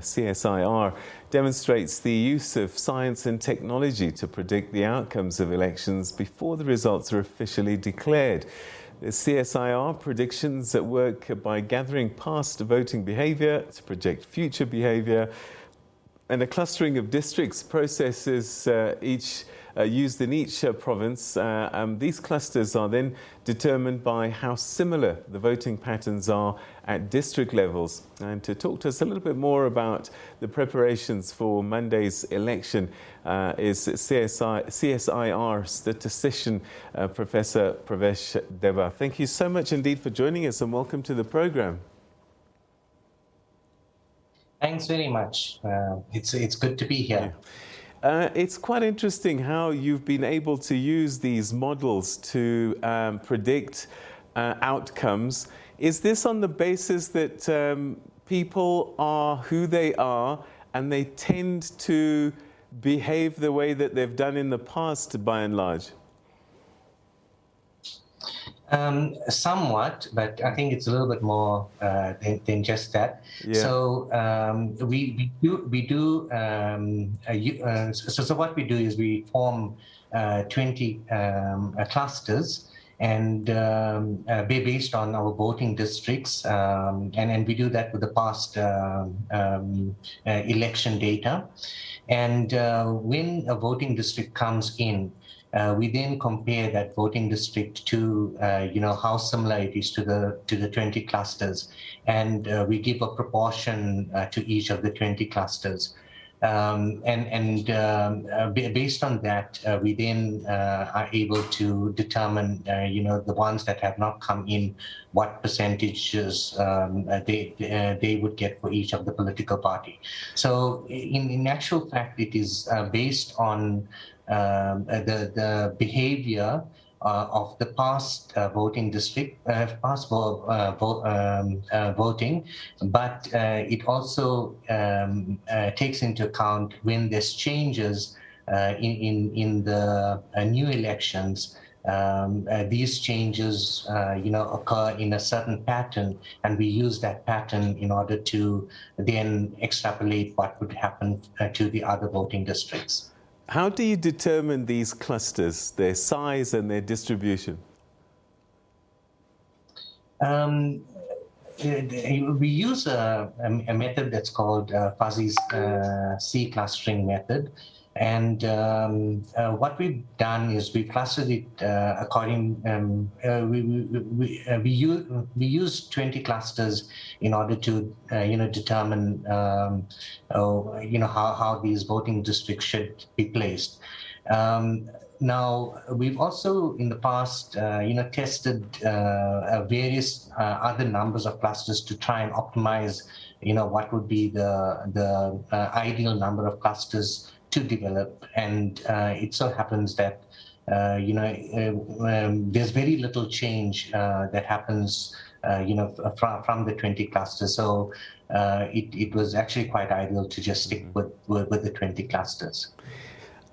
CSIR demonstrates the use of science and technology to predict the outcomes of elections before the results are officially declared. The CSIR predictions that work by gathering past voting behaviour to project future behaviour, and a clustering of districts processes used in each province. These clusters are then determined by how similar the voting patterns are at district levels. And to talk to us a little bit more about the preparations for Monday's election is CSIR statistician Professor Pravesh Debba. Thank you so much indeed for joining us, and welcome to the program. Thanks very much. It's good to be here. Yeah. It's quite interesting how you've been able to use these models to predict outcomes. Is this on the basis that people are who they are and they tend to behave the way that they've done in the past by and large? Somewhat, but I think it's a little bit more than just that. Yeah. So so what we do is we form 20 clusters, and based on our voting districts, and we do that with the past election data. And when a voting district comes in, we then compare that voting district to, how similar it is to the 20 clusters, and we give a proportion to each of the 20 clusters. Based on that, we then are able to determine, the ones that have not come in, what percentages they would get for each of the political party. So in actual fact, it is based on the behavior of the past voting district, voting, but it also takes into account when there's changes in the new elections. These changes, occur in a certain pattern, and we use that pattern in order to then extrapolate what would happen to the other voting districts. How do you determine these clusters, their size and their distribution? We use a method that's called fuzzy C clustering method. And what we've done is we clustered it according. We use 20 clusters in order to determine how these voting districts should be placed. Now, we've also in the past, tested various other numbers of clusters to try and optimize, what would be the ideal number of clusters to develop. And it so happens that, there's very little change that happens, from the 20 clusters. So it was actually quite ideal to just stick with the 20 clusters.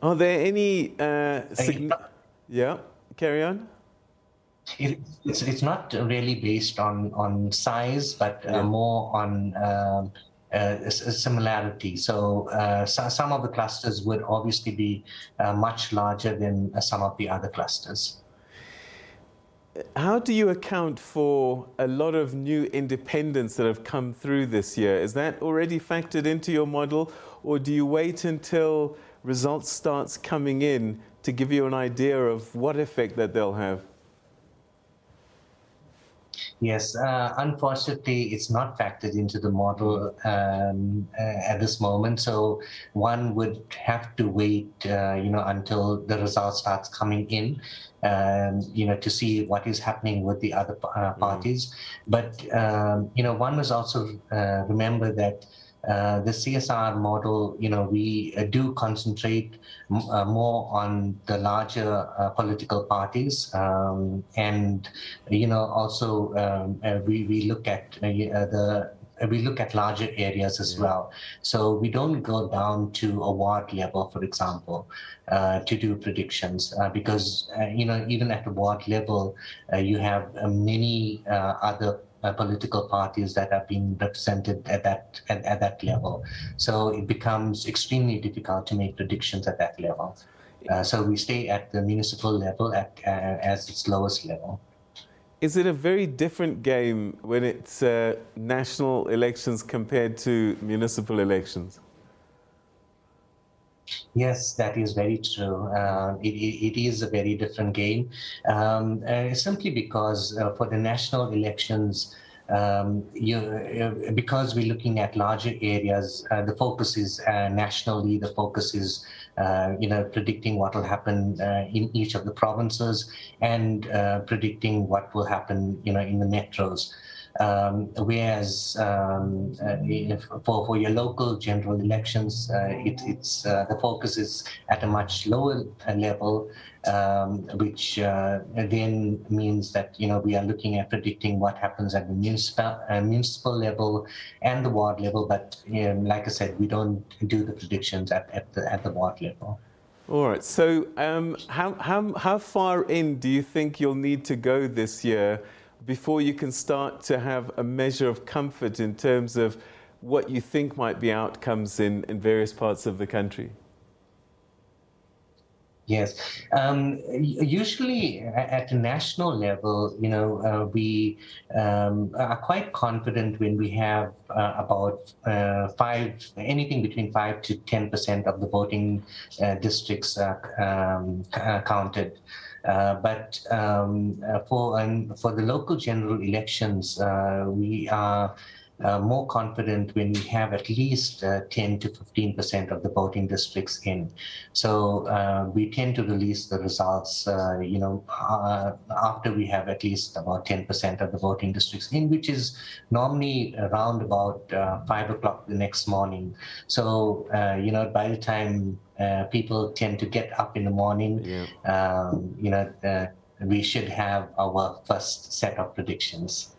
Are there any yeah, carry on. It's not really based on size, but more on similarity. So some of the clusters would obviously be much larger than some of the other clusters. How do you account for a lot of new independents that have come through this year? Is that already factored into your model, or do you wait until results starts coming in to give you an idea of what effect that they'll have? Yes, unfortunately, it's not factored into the model at this moment. So one would have to wait, until the results starts coming in, to see what is happening with the other parties. But, one must also remember that the CSIR model, we do concentrate more on the larger political parties, and also we look at we look at larger areas as well. So we don't go down to a ward level, for example, to do predictions, because even at the ward level, you have many other political parties that are being represented at that level. So it becomes extremely difficult to make predictions at that level. So we stay at the municipal level as its lowest level. Is it a very different game when it's national elections compared to municipal elections? Yes, that is very true. It is a very different game, simply because for the national elections, because we're looking at larger areas, the focus is nationally. The focus is, predicting what will happen in each of the provinces and predicting what will happen, in the metros. Whereas for your local general elections, it's the focus is at a much lower level, which then means that we are looking at predicting what happens at the municipal level and the ward level. But like I said, we don't do the predictions at the ward level. All right. So how far in do you think you'll need to go this year before you can start to have a measure of comfort in terms of what you think might be outcomes in various parts of the country? Yes. Usually at the national level, we are quite confident when we have about anything between 5 to 10% of the voting districts counted. But for the local general elections, we are more confident when we have at least 10 to 15% of the voting districts in. So we tend to release the results, after we have at least about 10% of the voting districts in, which is normally around about 5 o'clock the next morning. So, by the time people tend to get up in the morning, we should have our first set of predictions.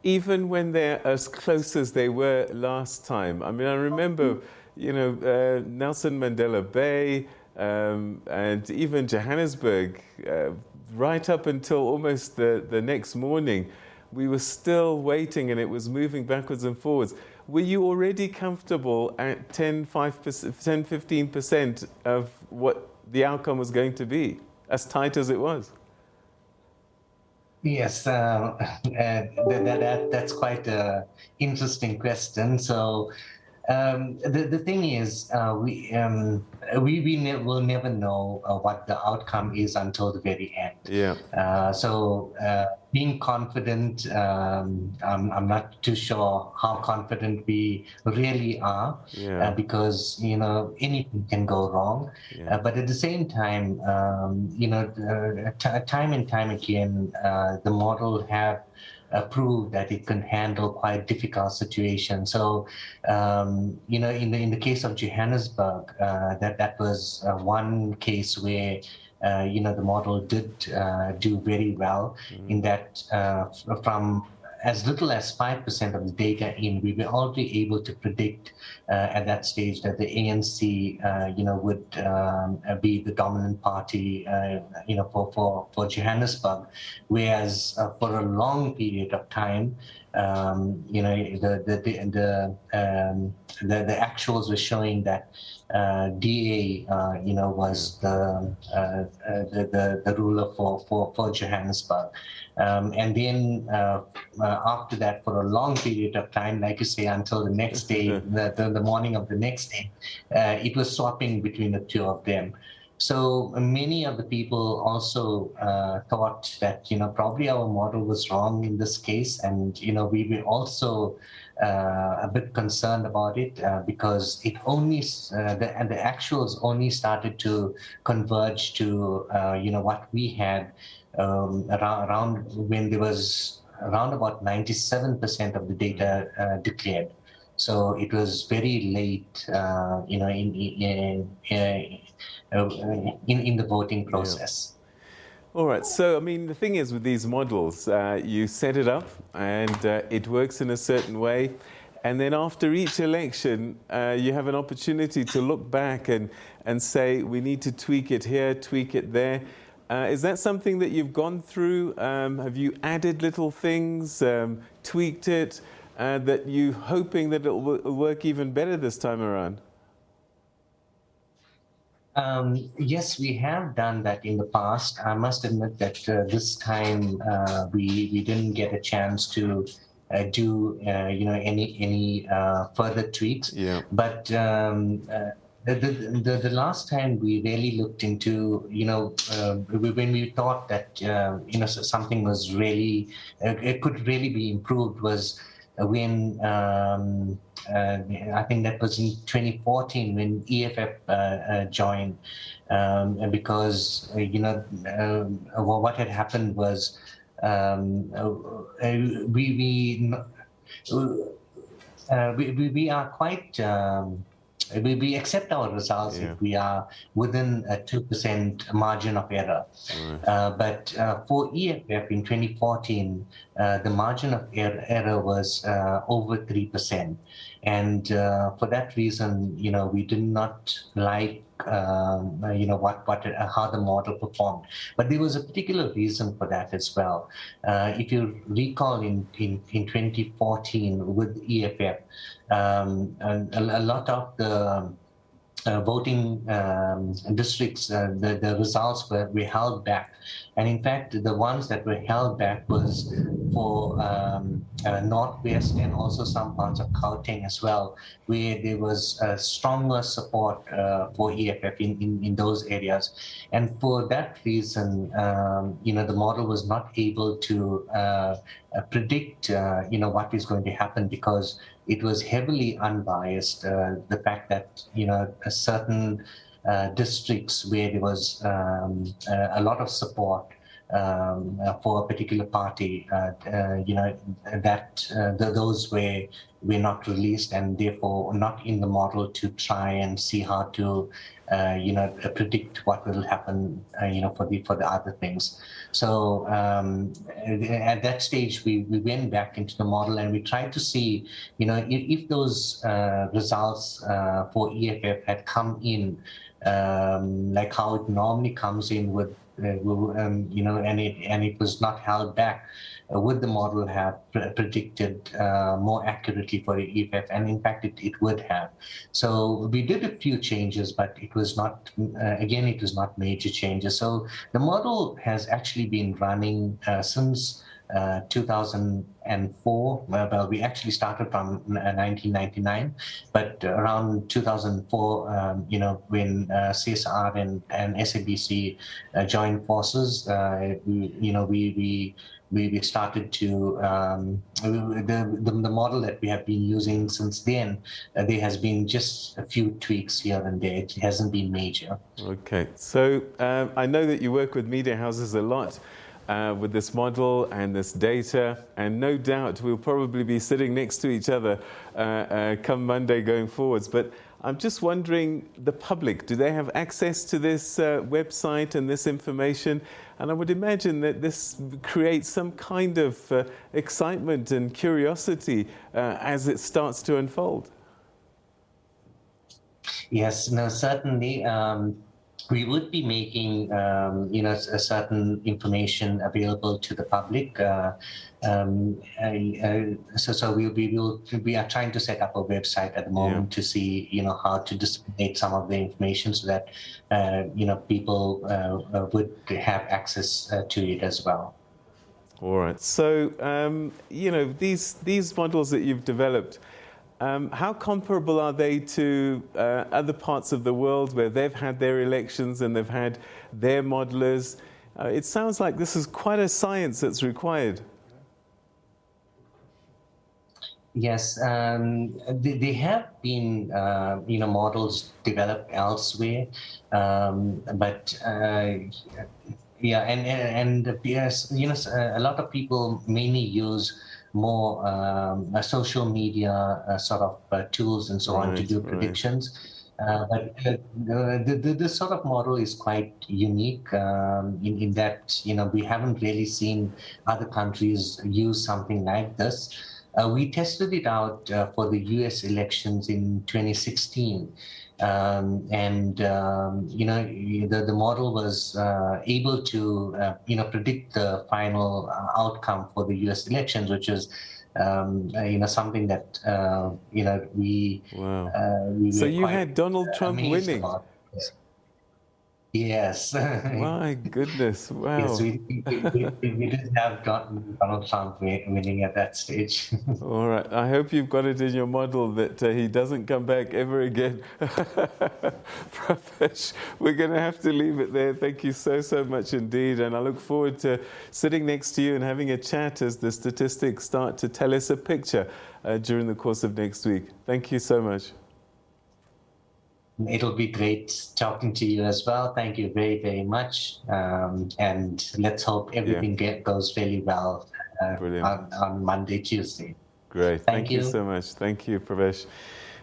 Even when they're as close as they were last time. I mean, I remember, Nelson Mandela Bay and even Johannesburg, right up until almost the next morning, we were still waiting and it was moving backwards and forwards. Were you already comfortable at 15% of what the outcome was going to be, as tight as it was? Yes, that's quite an interesting question. So the thing is, we will never know what the outcome is until the very end. Yeah. So being confident, I'm not too sure how confident we really are, because anything can go wrong. Yeah. But at the same time, time and time again, the model have proved that it can handle quite difficult situations. So, in the case of Johannesburg, that was one case where the model did do very well, in that from as little as 5% of the data in, we were already able to predict at that stage that the ANC, would be the dominant party, for Johannesburg, whereas for a long period of time, the actuals were showing that DA, was the ruler for Johannesburg. And then after that, for a long period of time, like you say, until the next day, the morning of the next day, it was swapping between the two of them. So many of the people also thought that, probably our model was wrong in this case. And, we were also a bit concerned about it because it only, the actuals only started to converge to, what we had around when there was around about 97% of the data declared. So it was very late, in the voting process. Yeah. All right. So, I mean, the thing is with these models, you set it up and it works in a certain way. And then after each election, you have an opportunity to look back and say, we need to tweak it here, tweak it there. Is that something that you've gone through? Have you added little things, tweaked it, that you're hoping that it will work even better this time around? Yes, we have done that in the past. I must admit that this time we didn't get a chance to do any further tweaks. Yeah. But the last time we really looked into when we thought that something was really it could really be improved was when I think that was in 2014 when EFF joined, and because what had happened was we are quite. We accept our results if we are within a 2% margin of error. But for EFF in 2014, the margin of error was over 3%. And for that reason, we did not like how the model performed. But there was a particular reason for that as well. If you recall in 2014 with EFF, a lot of the voting districts, the results were held back. And in fact, the ones that were held back was for Northwest and also some parts of Gauteng as well, where there was stronger support for EFF in those areas. And for that reason, the model was not able to predict, what is going to happen because it was heavily unbiased. The fact that, certain districts where there was a lot of support for a particular party, those were not released and therefore not in the model to try and see how to predict what will happen for the other things. So at that stage we went back into the model and we tried to see if those results for EFF had come in like how it normally comes in with and it was not held back, would the model have predicted more accurately for the EFF? And in fact, it would have. So we did a few changes, but it was not, again, it was not major changes. So the model has actually been running since 2004. Well, we actually started from 1999, but around 2004, when CSIR and SABC joined forces, we started to the model that we have been using since then. There has been just a few tweaks here and there. It hasn't been major. Okay, so I know that you work with media houses a lot. With this model and this data, and no doubt we'll probably be sitting next to each other come Monday going forwards. But I'm just wondering, the public, do they have access to this website and this information? And I would imagine that this creates some kind of excitement and curiosity as it starts to unfold. Yes, no, certainly. We would be making, a certain information available to the public. So we are trying to set up a website at the moment to see, how to disseminate some of the information so that, people would have access to it as well. All right. So, these models that you've developed, how comparable are they to other parts of the world where they've had their elections and they've had their modelers? It sounds like this is quite a science that's required. Yes, there have been, models developed elsewhere, but yes, a lot of people mainly use more social media sort of tools and so on to do predictions. But this sort of model is quite unique in that, we haven't really seen other countries use something like this. We tested it out for the US elections in 2016. The model was able to, predict the final outcome for the US elections, which is, something that, Wow. we So were you quite had Donald Trump amazed winning. about. Yes. My goodness. Yes, Wow. we did have Donald Trump winning at that stage. All right. I hope you've got it in your model that he doesn't come back ever again. Pravesh, we're going to have to leave it there. Thank you so, so much indeed. And I look forward to sitting next to you and having a chat as the statistics start to tell us a picture during the course of next week. Thank you so much. It'll be great talking to you as well. Thank you very, very much. And let's hope everything goes really well on Monday, Tuesday. Great. Thank you you so much. Thank you, Pravesh.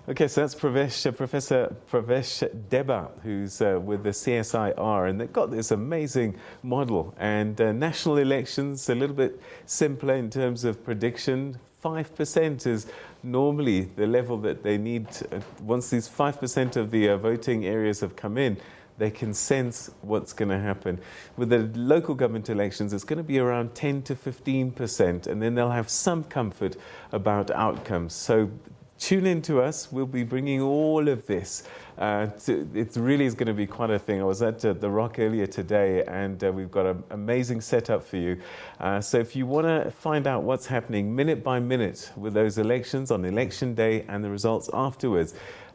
Okay, so that's Professor Pravesh Debba, who's with the CSIR, and they've got this amazing model. And national elections, a little bit simpler in terms of prediction. 5% is normally the level that they need. Once these 5% of the voting areas have come in, they can sense what's going to happen. With the local government elections, it's going to be around 10 to 15%, and then they'll have some comfort about outcomes. So tune in to us. We'll be bringing all of this. It really is going to be quite a thing. I was at The Rock earlier today, and we've got an amazing setup for you. So if you want to find out what's happening minute by minute with those elections on election day and the results afterwards,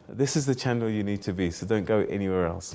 this is the channel you need to be. So don't go anywhere else.